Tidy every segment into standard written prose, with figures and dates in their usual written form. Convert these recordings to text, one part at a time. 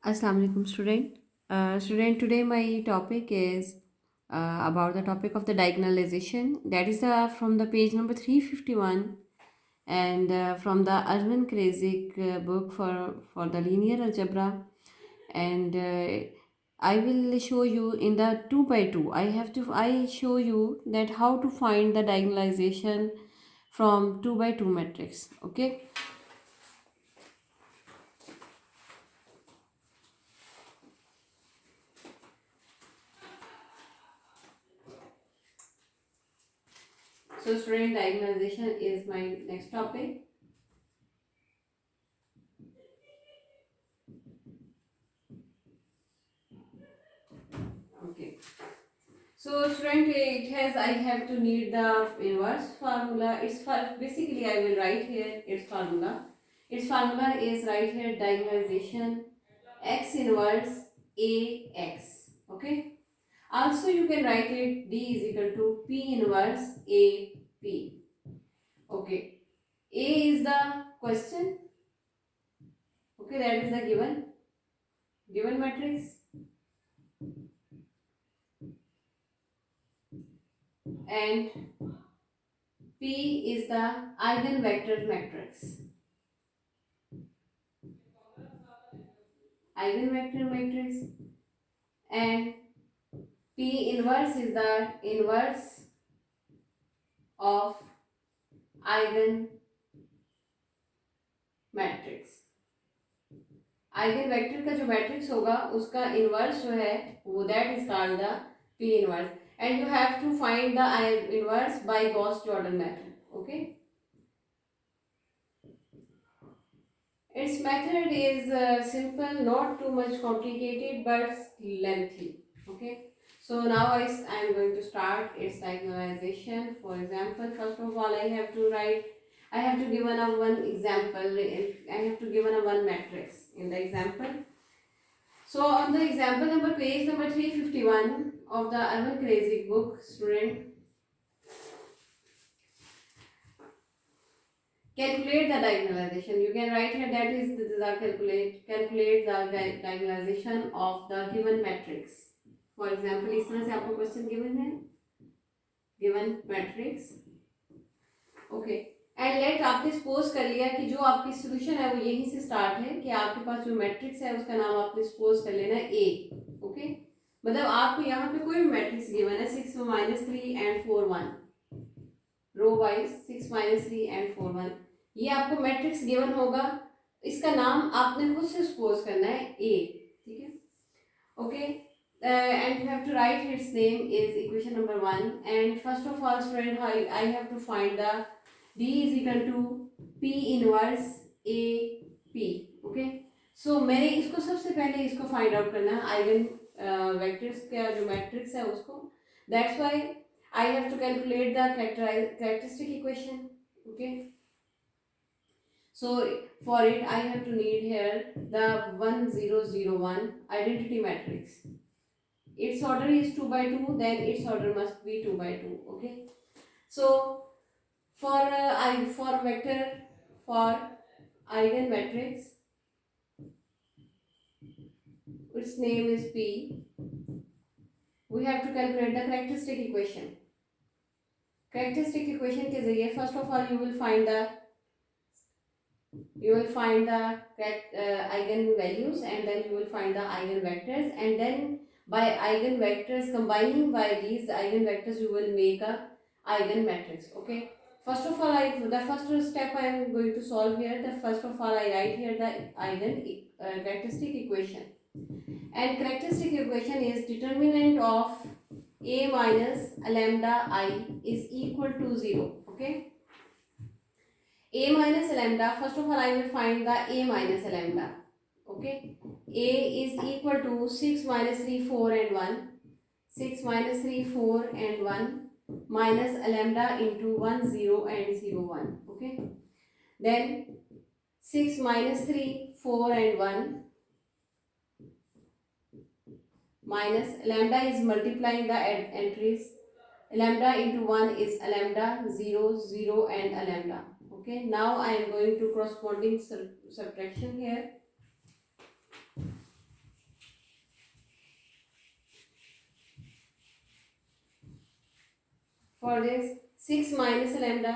Assalamu alaikum, student. Today my topic is about the topic of the diagonalization. That is from the page number 351 and from the Arvind Krejcik book for the linear algebra. And I will show you in the 2 by 2. I show you that how to find the diagonalization from 2 by 2 matrix. Okay. So student, diagonalization is my next topic. Okay. So student, it has I have to need the inverse formula. Basically I will write here its formula. Its formula is right here diagonalization x inverse a x. Okay. Also you can write it d is equal to p inverse a p. Okay. A is the question. Okay, that is the given matrix, and P is the eigenvector matrix. Eigenvector matrix, and P inverse is the inverse of eigen matrix. Eigen का जो matrix होगा उसका inverse जो है वो that is called the P inverse, and you have to find the inverse by Gauss Jordan method. Okay, its method is simple, not too much complicated but lengthy. Okay, so now I am going to start its diagonalization. For example, first of all I have to given a one example. I have to given a one matrix in the example. So on the example number page number 351 of the Arvind Krejcik book, student, calculate the diagonalization. You can write here that is the calculate the diagonalization of the given matrix. For example, इस तरह से आपको question given है, given matrix. Okay, and let आपने suppose कर लिया कि जो आपकी सोल्यूशन है वो यहीं से स्टार्ट है, कि आपके पास जो मैट्रिक्स है उसका नाम आपने सपोज कर लेना है ए. ओके, मतलब आपको यहाँ पे कोई भी मैट्रिक्स गिवन है 6 -3 and 4 1, रो वाइज 6 -3 and 4 1, ये आपको मैट्रिक्स गिवन होगा. इसका नाम आपने खुद से सपोज करना है ए. ठीक है. Okay, and you have to write its name is equation number 1. And first of all student, I have to find the d is equal to p inverse a p. Okay, so मैंने इसको सबसे पहले इसको find out करना है eigen vectors का जो matrix है उसको. That's why I have to calculate the characteristic equation. Okay, so for it I have to need here the 1001 identity matrix. Its order is 2 by 2, then its order must be 2 by 2. Okay, so for vector for eigen matrix, its name is P. We have to calculate the characteristic equation. Characteristic equation के जरिए first of all you will find the eigen values, and then you will find the eigen vectors, and then by eigen vectors combining by these eigen vectors you will make a eigen matrix. Okay, first of all the first step I am going to solve here. The first of all I write here the eigen characteristic equation, and characteristic equation is determinant of a minus lambda I is equal to 0. Okay, a minus lambda, first of all I will find the a minus lambda. Okay, a is equal to 6 minus 3 4 and 1, 6 minus 3 4 and 1 minus lambda into 1 0 and 0 1. Okay, then 6 minus 3 4 and 1 minus lambda is multiplying the entries. Lambda into 1 is a lambda, 0 0 and a lambda. Okay, now I am going to corresponding subtraction here. for this 6 minus a lambda,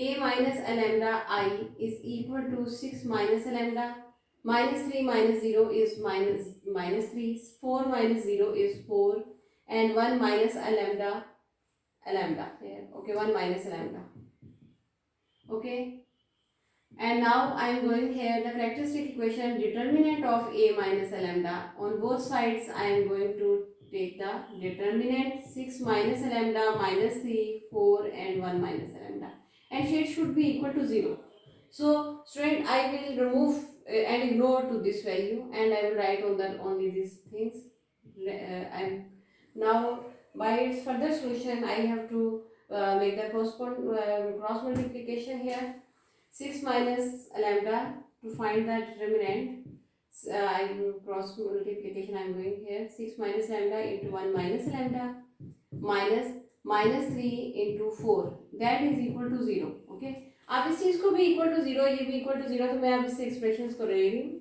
a minus a lambda I is equal to 6 minus a lambda, minus 3 minus 0 is minus 3, 4 minus 0 is 4, and 1 minus a lambda here, okay, 1 minus a lambda, okay. And now I am going here the characteristic equation determinant of a minus a lambda. On both sides I am going to take the determinant 6 minus a lambda, minus 3, 4 and 1 minus a lambda, and it should be equal to 0. So student, I will remove and ignore to this value, and I will write on that only these things. And now by its further solution I have to make the cross multiplication here. 6 minus lambda to find the determinant. I will cross multiplication I am going here. 6 minus lambda into 1 minus lambda minus 3 into 4, that is equal to 0. Okay, आप इस चीज को भी equal to 0, ये भी equal to 0, तो मैं अब इससे एक्सप्रेशंस को ले रही हूँ.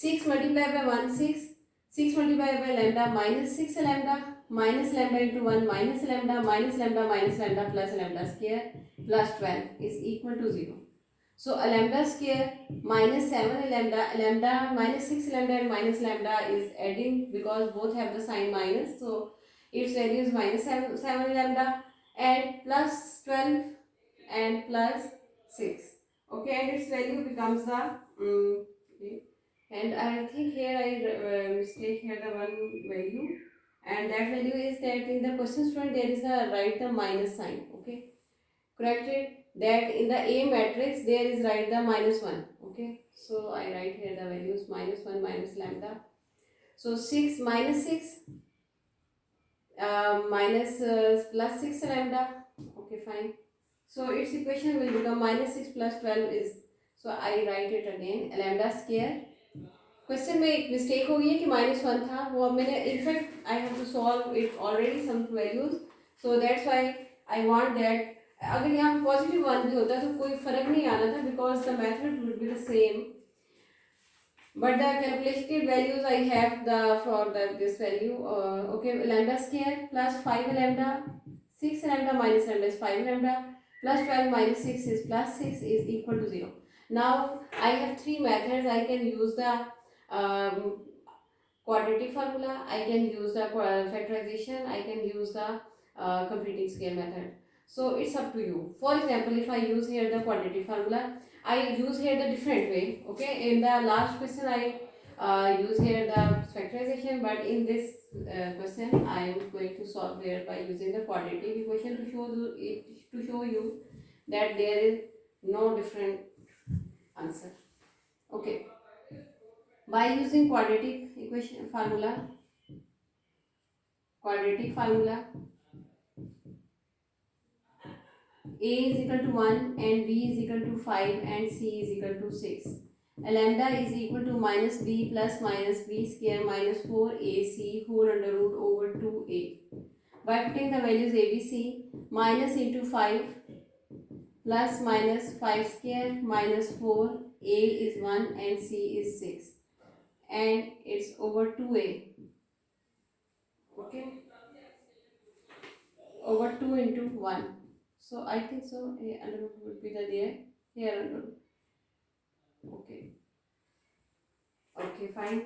6 multiply by 1 6, 6 multiply by lambda minus lambda into 1 minus lambda plus lambda square plus 12 is equal to 0. So a lambda square minus 7 lambda minus 6 lambda and minus lambda is adding because both have the sign minus, so its value is minus 7 lambda and plus 12 and plus 6. Okay, and its value becomes the and I think here I mistake here the one value, and that value is that in the question student there is a write the minus sign. Okay, corrected that in the A matrix there is write the minus 1. Okay, so I write here the values minus 1 minus lambda. So 6 minus 6 minus plus 6 lambda. Okay, fine. So its equation will become minus 6 plus 12 is, so I write it again, lambda square. Question में एक mistake हो गई है कि -1 था, वो अब मैंने in fact I have to solve it already some values, so that's why I want that अगर यहाँ पॉजिटिव 1 भी होता तो कोई फर्क नहीं आना था because the method would be the same, but the calculated values I have for this value. Okay, lambda square plus 5 lambda, 6 lambda minus lambda is 5 lambda plus 12 minus 6 is plus 6 is equal to 0. Now I have three methods. I can use the quadratic formula, I can use the factorization, I can use the completing square method. So it's up to you. For example, if I use here the quadratic formula, I use here the different way. Okay, in the last question I use here the factorization, but in this question I am going to solve here by using the quadratic equation to show you that there is no different answer. Okay, by using quadratic formula, A is equal to 1 and B is equal to 5 and C is equal to 6. Lambda is equal to minus B plus minus B square minus 4AC whole under root over 2A. By putting the values ABC, minus into 5 plus minus 5 square minus 4, A is 1 and C is 6. And it's over 2A. Okay, over 2 into 1, so I think so under root would be the there here under root. Okay, fine.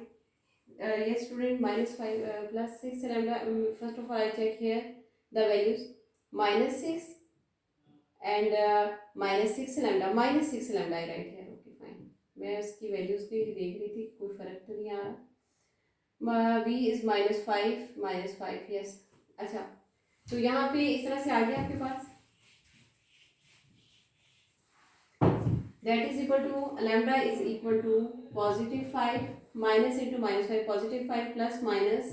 Yes student, minus 5 plus 6 lambda. First of all I check here the values minus 6 and minus 6 lambda I write here. Okay, fine. मैं उसकी values भी देख रही थी, कोई फर्क तो नहीं आ रहा. B is minus 5 yes. अच्छा, तो यहाँ पे इस तरह से आ गया आपके पास, that is equal to lambda is equal to positive 5 minus into minus 5, positive 5 plus minus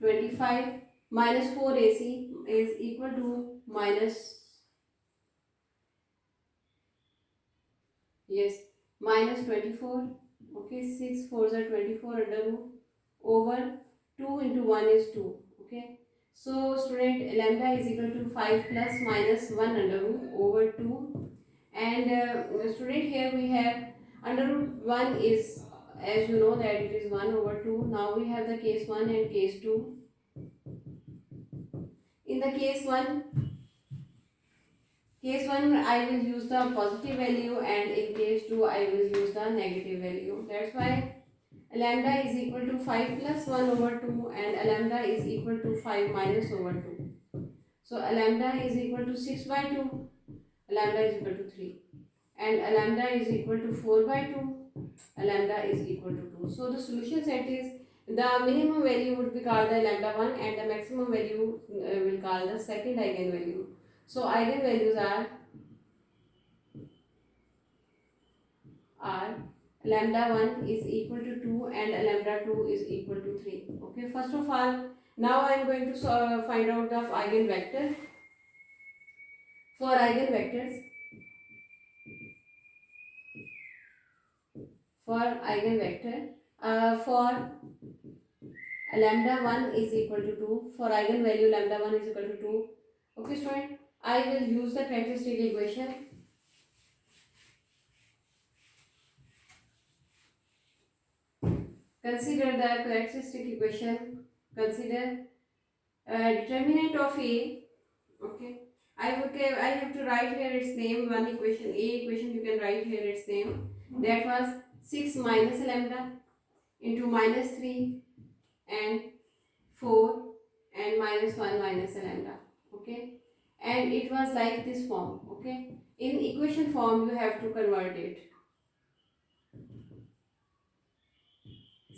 25 minus 4AC is equal to minus yes minus 24. Okay, 6 4s are 24 under root over 2 into 1 is 2. Okay, so student, lambda is equal to 5 plus minus 1 under root over 2, and student here we have under root 1 is, as you know that it is 1 over 2. Now we have the case 1 and case 2. In the case 1, I will use the positive value, and in case 2 I will use the negative value. That's why lambda is equal to 5 plus 1 over 2 and lambda is equal to 5 minus over 2. So lambda is equal to 6 by 2, lambda is equal to 3, and lambda is equal to 4 by 2, lambda is equal to 2. So the solution set is, the minimum value would be called the lambda 1 and the maximum value will call the second eigenvalue. So eigenvalues are lambda 1 is equal to 2 and lambda 2 is equal to 3. Okay, first of all, now I am going to find out the eigenvector. For eigenvectors, for lambda 1 is equal to 2, for eigenvalue lambda 1 is equal to 2. Okay student, I will use the characteristic equation. Consider the characteristic equation. Consider determinant of A. Okay, I have to write here its name. One equation, A equation, you can write here its name. That was 6 minus lambda into minus 3 and 4 and minus 1 minus lambda. Okay, and it was like this form. Okay, in equation form you have to convert it.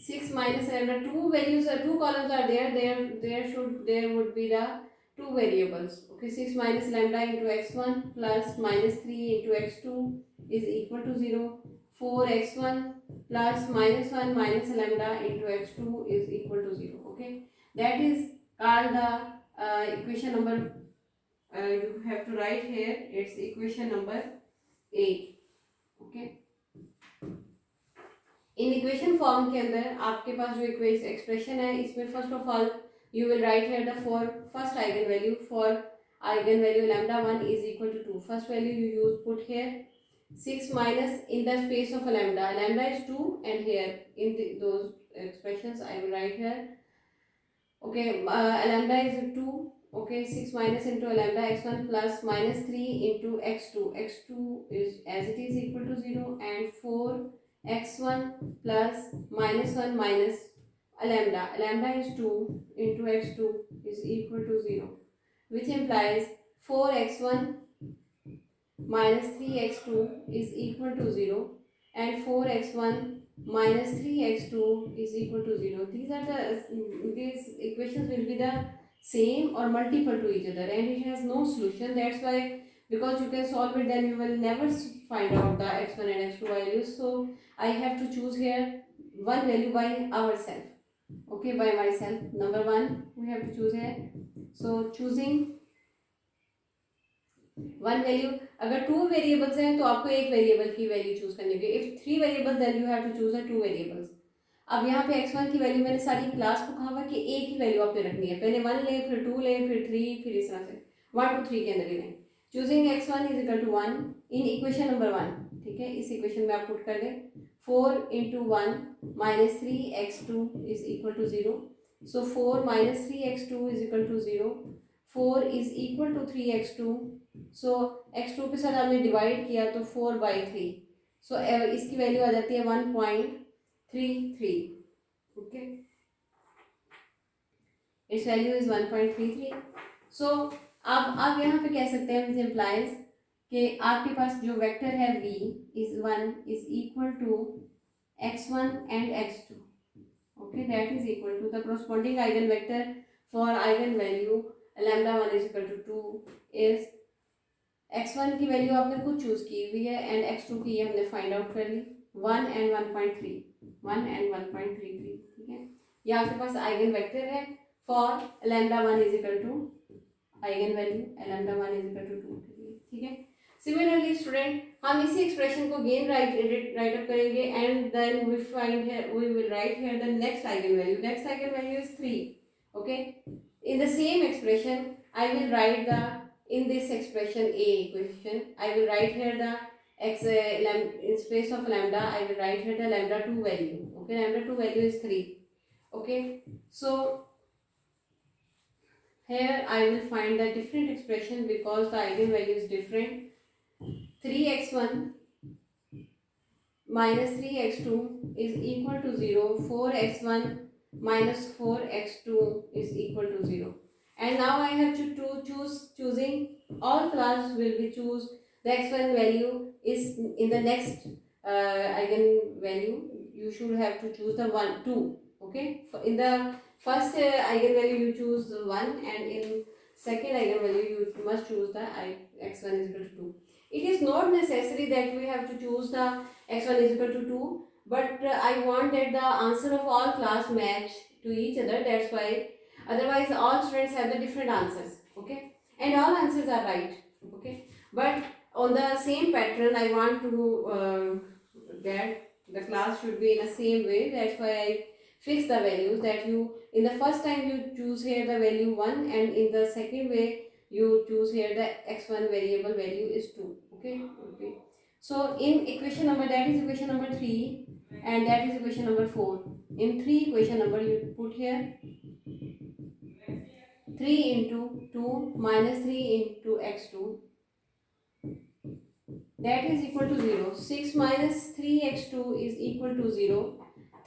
6 minus lambda, two values or two columns are there. There would be the two variables. Okay, 6 minus lambda into x1 plus minus 3 into x2 is equal to 0. 4 x1 plus minus 1 minus lambda into x2 is equal to 0. Okay, that is called the equation number. You have to write here. It's equation number 8. Okay, इन equation form के अंदर आपके पास जो expression है, इसमें first of all you will write here the for first eigen value. For eigen value lambda 1 is equal to 2. First value you use put here 6 minus in the space of lambda. Lambda is 2 and here in those expressions I will write here. Okay, lambda is 2. Okay, 6 minus into lambda x1 plus minus 3 into x2. x2 is as it is equal to 0 and 4 x1 plus minus 1 minus lambda. Lambda is 2 into x2 is equal to 0, which implies 4x1 minus 3x2 is equal to 0 and 4x1 minus 3x2 is equal to 0. These equations will be the same or multiple to each other and it has no solution. That's why, because you can solve it, then you will never find out the x1 and x2 values. So I have to choose here one value by ourselves. Okay, by myself. Number 1 we have to choose here. So choosing one value. अगर two variables हैं तो आपको एक variable की value choose करनी होगी. If three variables then you have to choose the two variables. अब यहाँ पे x1 की वैल्यू मैंने सारी क्लास को कहा हुआ कि एक ही वैल्यू आपने रखनी है. पहले 1 ले, फिर 2 ले, फिर 3, फिर इस तरह से 1 2 3 के अंदर ही लें. Choosing x1 is equal to 1 in equation number 1. ठीक है, इस इक्वेशन में आप पुट कर दें 4 into 1 minus 3x2 is equal to 0. So 4 minus 3x2 is equal to 0. 4 is equal to 3x2. So x2 के साथ आपने डिवाइड किया तो 4 बाई 3. सो इसकी वैल्यू आ जाती है 1.33. Okay, it's value is 1.33. सो अब यहाँ पे कह सकते हैं विच इम्प्लाइज कि आपके पास जो वेक्टर है v is 1 is equal to x1 and x2. Okay, that is equal to the corresponding eigen vector for eigen value lambda 1 is equal to 2 is x1 की वैल्यू आपने खुद चूज की हुई है एंड x2 की ये हमने फाइंड आउट कर ली 1 एंड 1.3. 1 एंड 1.33. ठीक है, ये आपके पास आइगन वेक्टर है for lambda 1 is equal to eigen value lambda 1 is equal to 2. ठीक है, सिमिलरली स्टूडेंट हम इसी एक्सप्रेशन को अगेन राइट अप करेंगे and then we will write here the next eigen value. Next eigen value is 3. Okay, in the same expression I will write the in this expression A equation, I will write here the in space of lambda I will write here the lambda 2 value. Okay, lambda 2 value is 3. Okay, so here I will find the different expression because the eigenvalue is different. 3x1 minus 3x2 is equal to 0. 4x1 minus 4x2 is equal to 0. And now I have to choosing all class will be choose the x1 value is in the next eigenvalue. You should have to choose the 1 2. Okay, in the first eigenvalue you choose 1, and in second eigenvalue you must choose the x1 is equal to 2. It is not necessary that we have to choose the x1 is equal to 2, but I want that the answer of all class match to each other. That's why, otherwise all students have the different answers. Okay, and all answers are right. Okay, but on the same pattern I want to that the class should be in the same way. That's why I fix the values that you in the first time you choose here the value 1, and in the second way you choose here the x1 variable value is 2. Okay, so in equation number, that is equation number 3 and that is equation number 4. In 3 equation number you put here 3 into 2 minus 3 into x2, that is equal to 0. 6 minus 3x2 is equal to 0.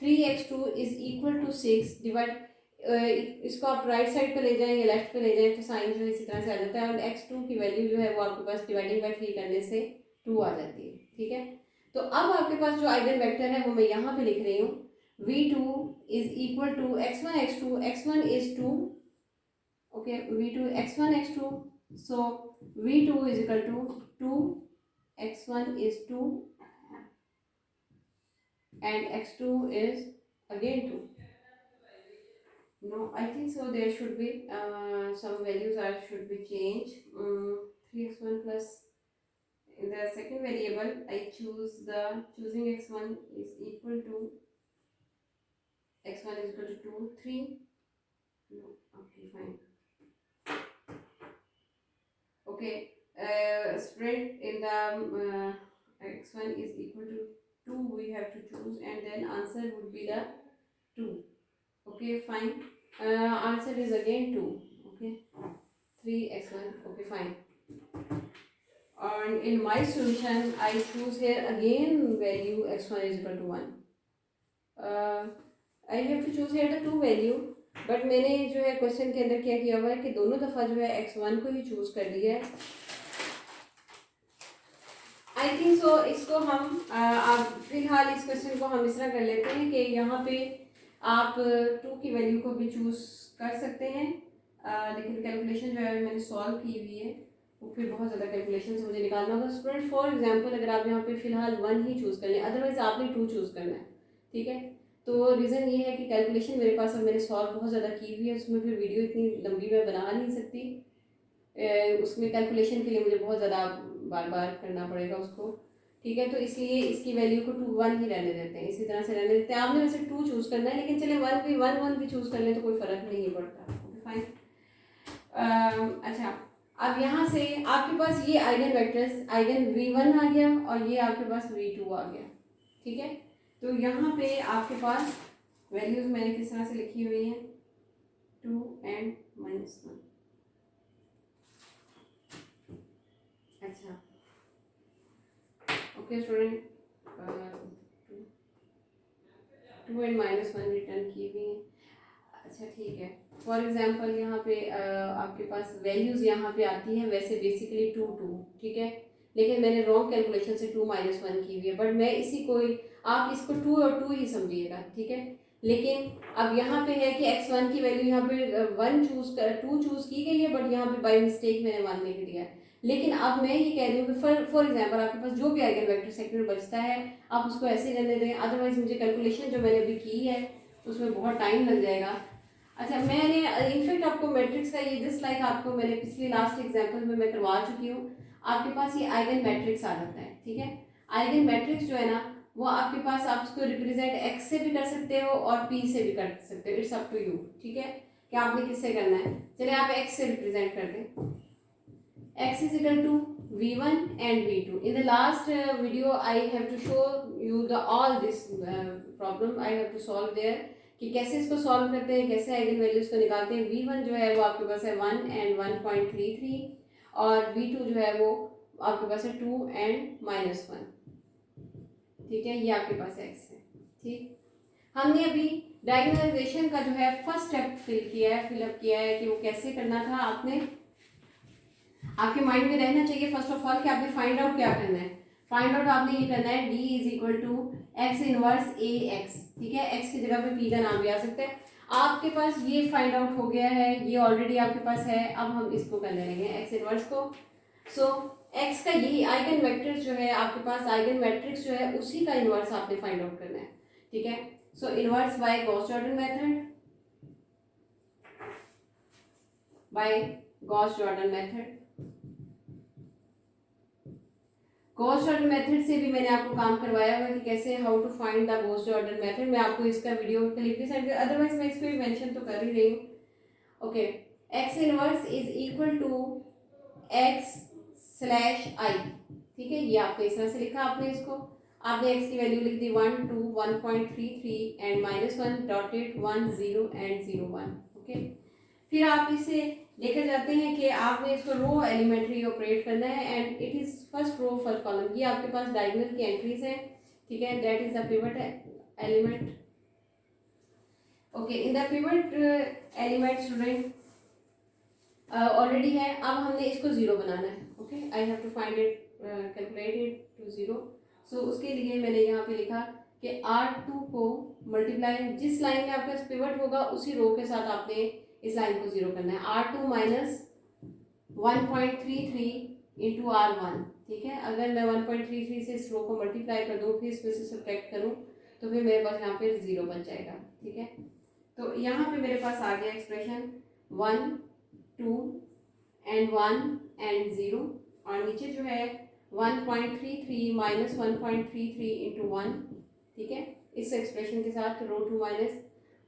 3x2 is equal to 6 divide इसको आप right side पे ले जाएं या left पे ले जाएं तो साइन जो इसी तरह से आ जाता है, और x2 की वैल्यू जो है वो आपके पास डिवाइडिंग बाय 3 करने से 2 आ जाती है. ठीक है, तो अब आपके पास जो आइगन वेक्टर है वो मैं यहाँ पे लिख रही हूँ. v2 is equal to x1 x2, x1 is 2. Okay, v2 x1 x2, so v2 is equal to 2, x1 is 2 and x2 is again 2. No, I think so there should be some values should be changed. 3x1 plus, in the second variable I choosing x1 is equal to x1 is equal to 2 3. No, okay, fine. Okay, spread in the x1 is equal to 2 we have to choose, and then answer would be the 2. Okay, fine. Answer is again 2. Okay, 3x1. Okay, fine. And in my solution I choose here again value x1 is equal to 1. I have to choose here the 2 value, but मैंने जो है question के अंदर क्या किया हुआ है कि दोनों दफ़ा जो है x1 को ही चूज कर लिया है. आई थिंक सो इसको हम अब फिलहाल इस क्वेश्चन को हम इस तरह कर लेते हैं कि यहाँ पे आप 2 की वैल्यू को भी चूज कर सकते हैं, लेकिन कैलकुलेशन जो है मैंने सॉल्व की हुई है वो फिर बहुत ज़्यादा कैलकुलेशन से मुझे निकालना होगा. स्टूडेंट फॉर एग्जांपल अगर आप यहाँ पे फिलहाल 1 ही चूज़ कर लें, अदरवाइज आपने 2 चूज़ करना है. ठीक है, तो रीज़न ये है कि कैलकुलेशन मेरे पास अब मैंने सॉल्व बहुत ज़्यादा की हुई है, उसमें फिर वीडियो इतनी लंबी मैं बना नहीं सकती. उसमें कैलकुलेशन के लिए मुझे बहुत ज़्यादा बार बार करना पड़ेगा उसको. ठीक है, तो इसलिए इसकी वैल्यू को 2 1 ही रहने देते हैं, इसी तरह से रहने देते हैं. आपने वैसे 2 चूज़ करना है, लेकिन चले 1 भी चूज़ कर लें तो कोई फ़र्क नहीं पड़ता. Okay, fine. अच्छा, अब यहाँ से आपके पास ये आइगन वेक्टर्स आइगन v1 आ गया और ये आपके पास v2 आ गया. ठीक है, तो यहाँ पे आपके पास वैल्यूज मैंने किस तरह से लिखी हुई हैं 2 and -1. अच्छा, ओके स्टूडेंट, 2 and -1 रिटर्न की हुई हैं. अच्छा, ठीक है. फॉर एग्जांपल यहाँ पे आपके पास वैल्यूज़ यहाँ पे आती है वैसे बेसिकली 2 2. ठीक है, लेकिन मैंने रॉन्ग कैलकुलेशन से 2 -1 की हुई है, बट मैं इसी को आप इसको 2 और 2 ही समझिएगा. ठीक है, लेकिन अब यहाँ पे है कि x1 की वैल्यू यहाँ पे 2 चूज़ की गई है, बट यहाँ पे बाय मिस्टेक मैंने 1 लिख दिया. लेकिन अब मैं ये कह रही हूँ कि फॉर एग्जांपल आपके पास जो भी आइगन वेक्टर सेट में बचता है आप उसको ऐसे ही रहने दें, अदरवाइज मुझे कैलकुलेशन जो मैंने अभी की है उसमें बहुत टाइम लग जाएगा. अच्छा, मैंने इनफेक्ट आपको मैट्रिक्स का ये जस्ट लाइक आपको मैंने पिछली लास्ट एग्जांपल में मैं करवा चुकी हूँ. आपके पास ये आइगन मैट्रिक्स आ जाता है. ठीक है, आइगन मैट्रिक्स जो है ना वो आपके पास आप उसको रिप्रेजेंट x से भी कर सकते हो और p से भी कर सकते हो. It's up to you. ठीक है, कि आपने किससे करना है. चलिए आप x से रिप्रेजेंट कर दें. x is equal to v1 and v2. In the last video I have to show you the all this problem I have to solve there कि कैसे इसको सॉल्व करते हैं, कैसे आइगन वैल्यूज को निकालते हैं। V1 जो है वो आपके पास है 1 and 1.33 और V2 जो है वो आपके पास है 2 and -1। ठीक है, ये आपके पास x है। ठीक, हमने अभी डायगोनलाइजेशन का जो है फर्स्ट स्टेप फिलअप किया है कि वो कैसे करना था। आपने आपके माइंड में रहना चाहिए फर्स्ट ऑफ ऑल कि आपने फाइंड आउट क्या करना है। फाइंड आउट आपने ये करना है D is equal to X inverse AX। ठीक है, x की जगह पे p का नाम भी आ सकता है। आपके पास ये फाइंड आउट हो गया है, ये ऑलरेडी आपके पास है। अब हम इसको करने लगे एक्स इनवर्स को। सो x का यही आइगन वेक्टर जो है आपके पास, आइगन मैट्रिक्स जो है उसी का इनवर्स आपने फाइंड आउट करना है। ठीक है, so inverse by Gauss Jordan method, by Gauss Jordan method. Gauss Jordan method से भी मैंने आपको काम करवाया हुआ कि कैसे how to find the Gauss Jordan method. मैं आपको इसका वीडियो क्लिप भी सेंड कर, अदरवाइज मैं इसको भी मेंशन तो कर ही रही हूँ। Okay, X inverse is equal to X slash I. ठीक है, ये आपने इस तरह से लिखा। आपने इसको आपने x की वैल्यू लिख दी 1 2 1.33 एंड -1 डॉटेड 1 0 एंड 0 1। ओके, फिर आप इसे लेकर जाते हैं कि आपने इसको रो एलिमेंट्री ऑपरेट करना है and it is first row first column. ये आपके पास डायगोनल की एंट्रीज है। ठीक है, that is the pivot element. Okay, in the pivot element student already है। अब हमने इसको जीरो बनाना है। Okay, I have to find it, calculate it to zero. So उसके लिए मैंने यहाँ पे लिखा कि R2 को मल्टीप्लाई, जिस लाइन में आपका पिवट होगा उसी रो के साथ आपने इस लाइन को जीरो करना है। R2 minus 1.33 into R1। ठीक है, अगर मैं 1.33 से इस रो को मल्टीप्लाई कर दूँ फिर इसमें से सब्ट्रैक्ट करूँ तो फिर मेरे पास यहाँ पे जीरो बच जाएगा। ठीक है, तो यहाँ पे मेरे पास आ गया एक्सप्रेशन 1 2 एंड 1 एंड 0 और नीचे जो है 1.33 माइनस 1.33 इंटू 1। ठीक है, इस एक्सप्रेशन के साथ row two minus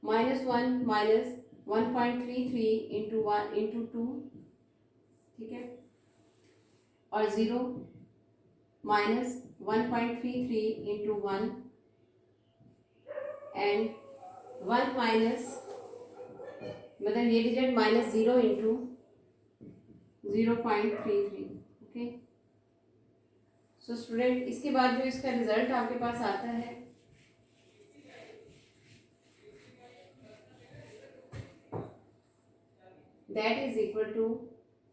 -1 minus 1.33 into 1 into 2। ठीक है, और 0 माइनस 1.33 इंटू 1 एंड 1 माइनस, मतलब ये digit -0 into 0.33। Okay, so student इसके बाद जो इसका रिजल्ट आपके पास आता है that is equal to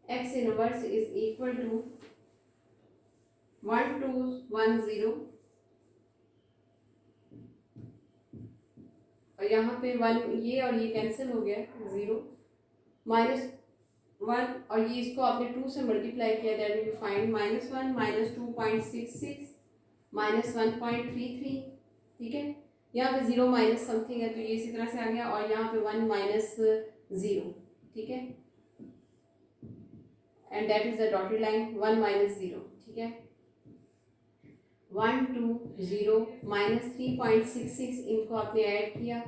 X inverse is equal to 1210 और यहाँ पे 1 ये और ये कैंसिल हो गया, 0 -1 और ये इसको आपने 2 से मल्टीप्लाई किया, that will find -1 minus 2.66 minus 1.33। ठीक है, यहाँ पे 0 माइनस समथिंग है तो ये इसी तरह से आ गया और यहाँ पे 1 माइनस 0। ठीक है, and that is the dotted line 1 minus 0। ठीक है, 1 2 0 माइनस 3.66 इनको आपने ऐड किया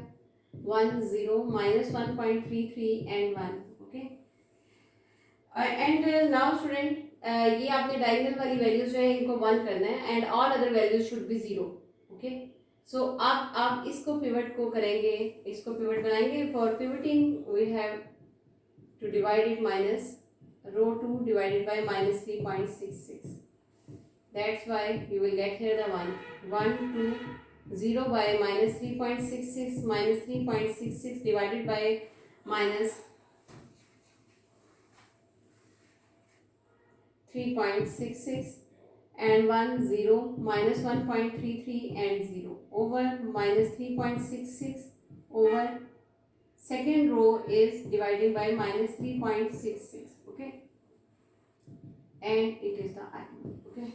1 0 minus 1.33 and 1। Okay, and now student ये आपने डायगोनल वाली वैल्यूज जो है इनको 1 करना है and all other values should be 0। Okay, so आप इसको पिवट को करेंगे, इसको पिवट बनाएंगे। For pivoting we have to divide it minus row 2 divided by -3.66। That's why you will get here the 1 2 0 by -3.66 minus 3.66 divided by minus 3.66 and 1 0 minus 1.33 and 0 over minus 3.66 over second row is divided by minus 3.66. Okay, and it is the I. Okay.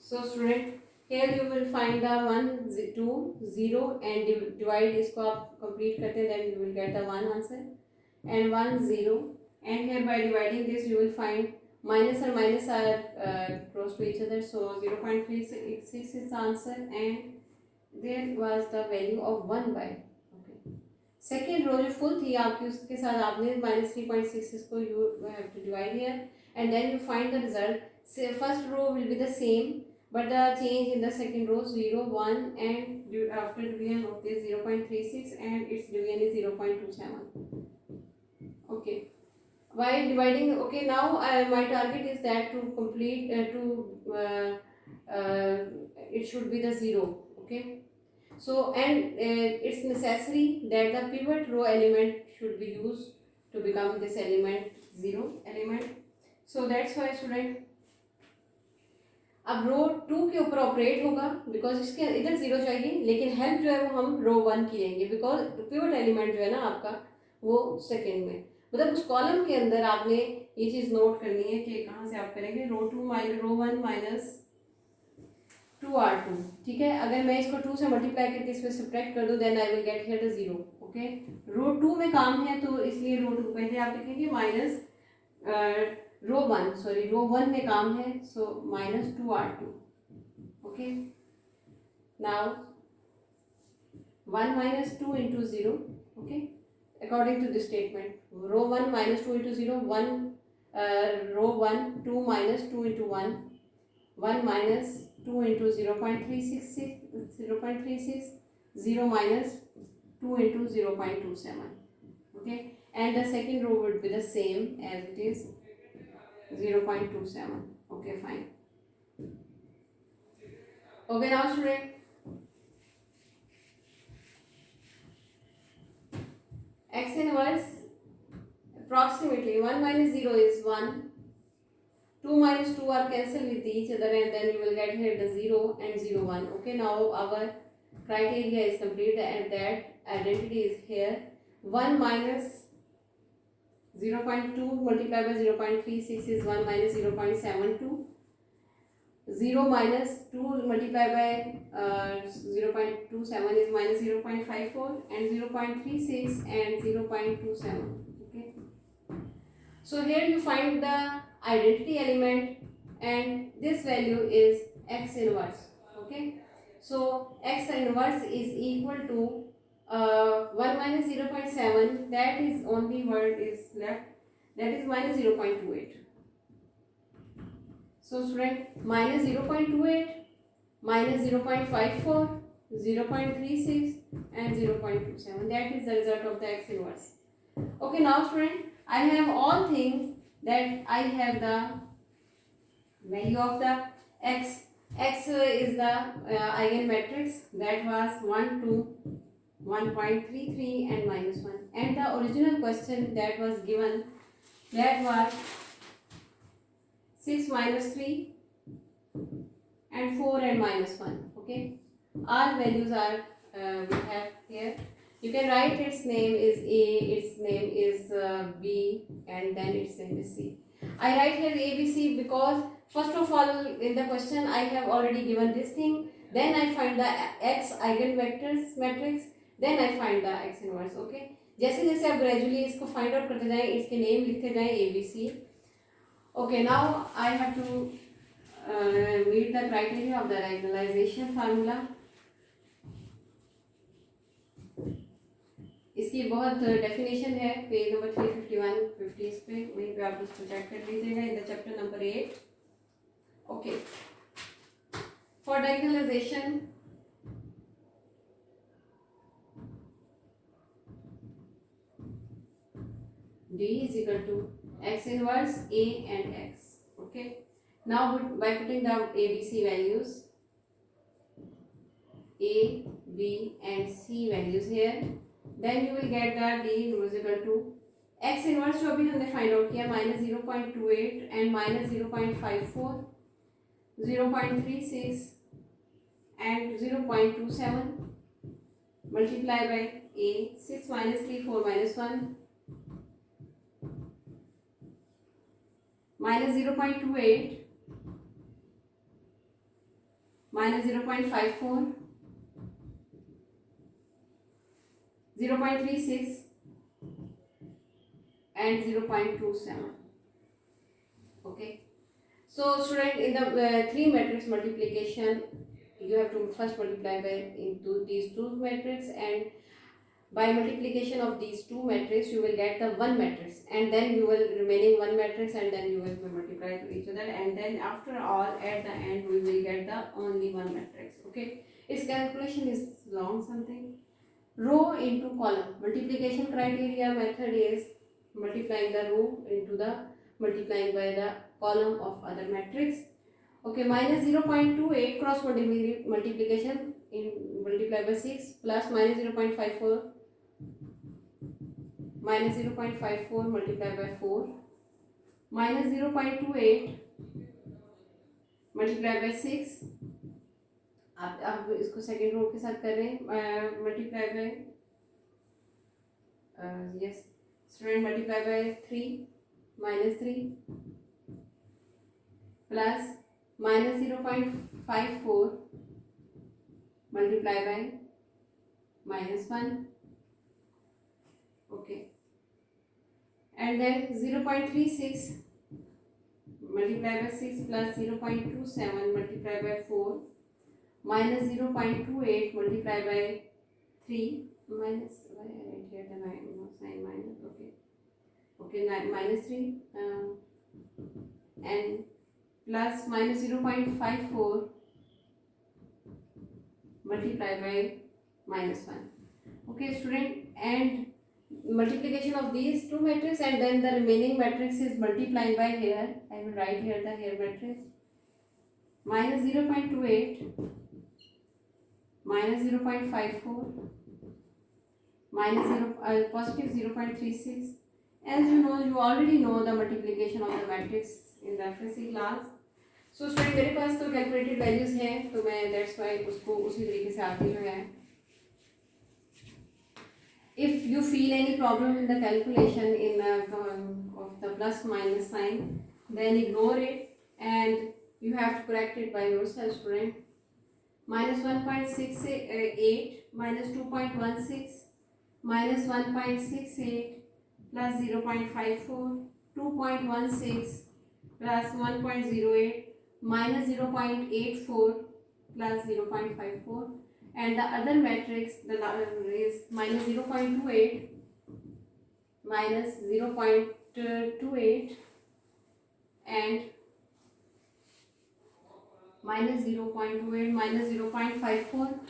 So student, here you will find the 1 2 0 and divide इसको आप complete करते हैं, then you will get the 1 answer and 1 0 and here by dividing this you will find minus and minus are close to each other, so 0.36 is the answer and there was the value of 1 by. Okay, second row जो full थी आपकी उसके साथ आपने -3.66 को you have to divide here and then you find the result first row will be the same, but the change in the second row 0, 1, and after division of this 0.36 and its division is 0.27. Okay. While dividing, okay, now my target is that to complete it should be the 0. Okay. So, and it's necessary that the pivot row element should be used to become this element 0 element. So that's why student अब रो 2 के ऊपर operate होगा because इसके इधर 0 चाहिए, लेकिन help जो है वो हम रो 1 की लेंगे बिकॉज पिवट एलिमेंट जो है ना आपका वो सेकेंड में, मतलब उस कॉलम के अंदर आपने ये चीज़ नोट करनी है कि कहाँ से आप करेंगे रो 1 माइनस 2r2. ठीक है, अगर मैं इसको 2 से मल्टीप्लाई करके इस पर सब्ट्रैक्ट कर दूँ then I will get here the 0. Okay, row 2 में काम है तो इसलिए रो 2 पहले आप लिखेंगे माइनस रो 1 में काम है so minus 2r2. Okay, now 1 minus 2 into 0. Okay, according to this statement, row 1 minus 2 into 0, 1 row 1 2 minus 2 into 1, 1 minus 2 into 0.36, 0 minus 2 into 0.27. Okay, and the second row would be the same as it is 0.27. Okay, fine. Okay, now student, x inverse approximately 1 minus 0 is 1, 2 minus 2 are cancelled with each other and then you will get here the 0 and 0 1. Okay, now our criteria is complete and that identity is here. 1 minus 0.2 multiplied by 0.36 is 1 minus 0.72. 0 minus 2 multiplied by 0.27 is minus 0.54 and 0.36 and 0.27. Okay, so here you find the identity element and this value is x inverse. Okay, so x inverse is equal to 1 minus 0.7, that is only word is left, that is minus 0.28. So student, minus 0.28, minus 0.54, 0.36 and 0.27, that is the result of the x inverse. Okay, now student, I have all things that I have the value of the x. X is the eigenmatrix that was 1, 2, 1.33 and minus 1, and the original question that was given, that was 6 minus 3 and 4 and minus 1. Okay, all values are we have here. You can write its name is A, its name is B, and then its name is C. I write here A, B, C because first of all in the question I have already given this thing, then I find the x eigenvectors matrix, then I find the x inverse. Okay, जैसे जैसे आप gradually इसको find out करते जाएं, इसके name लिखते जाएं A, B, C. Okay, now I have to meet the criteria of the diagonalization formula. इसकी बहुत डेफिनेशन है पेज नंबर 351-50 पे, वहीं पे आप उसको चेक कर लीजिएगा in the chapter number 8. Okay, for diagonalization D is equal to x inverse A and x. Okay, now by putting the ABC values, A, B and C values here, then you will get the D is equal to x inverse जो अभी हमने find out किया minus 0.28 and minus 0.54, 0.36 and 0.27 multiply by A, 6 minus 3, 4 minus 1, minus 0.28 minus 0.54, 0.36 and 0.27. Okay, so student, in the 3 matrix multiplication you have to first multiply by into these two matrix and By multiplication of these two matrices, you will get the one matrix, and then you will remaining one matrix, and then you will multiply to each other, and then after all at the end we will get the only one matrix. Okay, its calculation is long something. Row into column multiplication criteria method is multiplying the row into the multiplying by the column of other matrix. Okay, minus 0.28 cross multiplication in multiply by 6 plus minus 0.54 minus 0.54 multiplied by 4 minus 0.28 multiply by 6. आप इसको second row के साथ कर रहे हैं. Multiply by yes student multiply by 3 minus 3 plus minus 0.54 multiply by minus 1. Okay and then 0.36 multiplied by 6 plus 0.27 multiplied by 4 minus 0.28 multiplied by 3 minus why I write here the sign minus. Okay minus 3 and plus minus 0.54 multiplied by minus 1. Okay student, and multiplication of these two matrices, and then the remaining matrix is multiplying by here. I will write here the here matrix minus 0.28 minus 0.54 minus positive 0.36. As you know, you already know the multiplication of the matrix in the FSC class. So student मेरे पास तो calculated values हैं, तो मैं that's why उसको उसी तरीके से आती जो है. If you feel any problem in the calculation in of the plus minus sign, then ignore it and you have to correct it by yourself, student. Minus 1.68 minus 2.16 minus 1.68 plus 0.54 2.16 plus 1.08 minus 0.84 plus 0.54. And the other matrix the is minus 0.28 minus 0.28 and minus 0.28 minus 0.54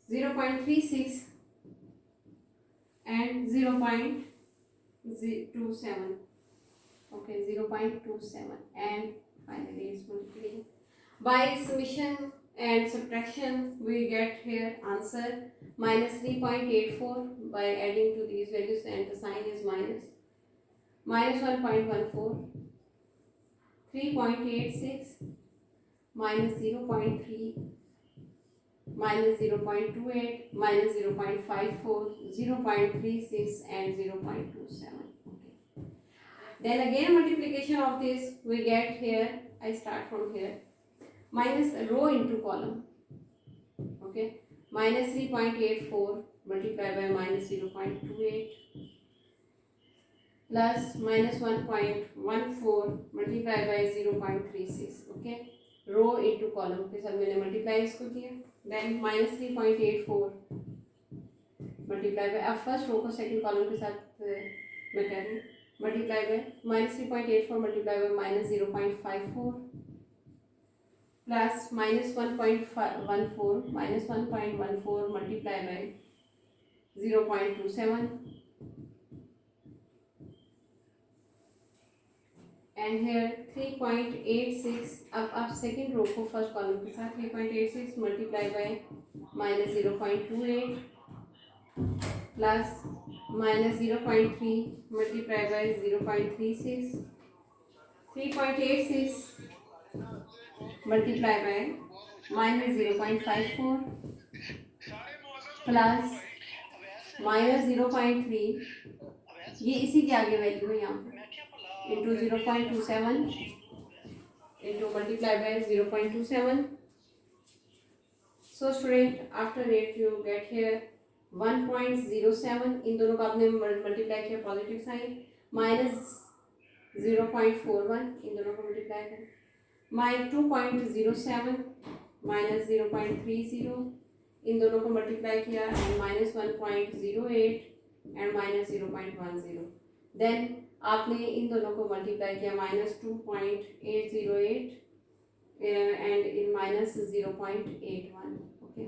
0.36 and 0.27. Okay, 0.27 and finally it's multiplying. By summation and subtraction we get here answer minus 3.84 by adding to these values, and the sign is minus. Minus 1.14 3.86 minus 0.3 minus 0.28 minus 0.54 0.36 and 0.27. Okay. Then again multiplication of this we get here. I start from here. Minus row into column. Okay, minus 3.84 multiplied by minus 0.28 plus minus 1.14 multiplied by 0.36. Okay, row into column के साथ मैंने multiply इसको किया. Then minus 3.84 multiplied by, अब first row को second column के साथ मैं कर रही हूँ, multiplied by minus 3.84 multiplied by minus 0.54 plus minus 1.14 minus 1.14 multiplied by 0.27 and here 3.86. अब second row को first column के साथ 3.86 multiplied by minus 0.28 plus minus 0.3 multiplied by 0.36 3.86 multiplied by minus 0.54 plus minus 0.3, ये इसी के आगे वैल्यू है यहाँ पे, into 0.27 into multiplied by 0.27. So student, after it you get here 1.07. इन दोनों का आपने मल्टीप्लाई किया पॉजिटिव साइन, माइनस 0.41 इन दोनों को मल्टीप्लाई करें, minus 2.07 minus 0.30 इन दोनों को मल्टीप्लाई किया एंड -1.08 एंड -0.10, देन आपने इन दोनों को मल्टीप्लाई किया -2.808 एंड इन -0.81, ओके।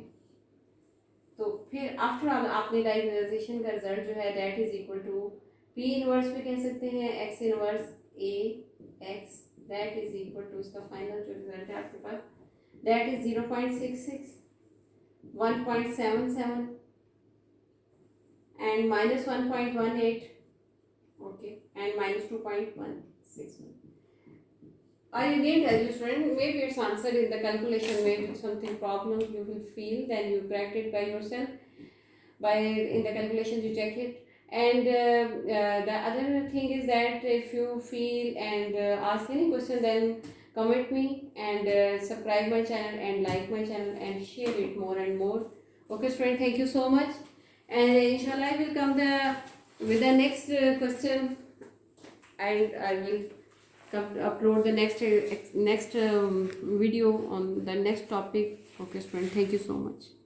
तो फिर आफ्टर ऑल आपने डायगोनलाइजेशन का रिजल्ट जो है that is equal to P inverse भी कह सकते हैं X inverse A X, that is equal to इसका फाइनल जो रिजल्ट है आपके पास that is 0.66, 1.77 and -1.18, okay, and -2.161. I again tell you student, maybe it's answered in the calculation, maybe something problem you will feel, then you correct it by yourself, by in the calculation you check it. And the other thing is that if you feel and ask any question, then comment me and subscribe my channel and like my channel and share it more and more. Okay student, thank you so much, and inshallah I will come with the next question, and I will come to upload the next video on the next topic. Okay student, thank you so much.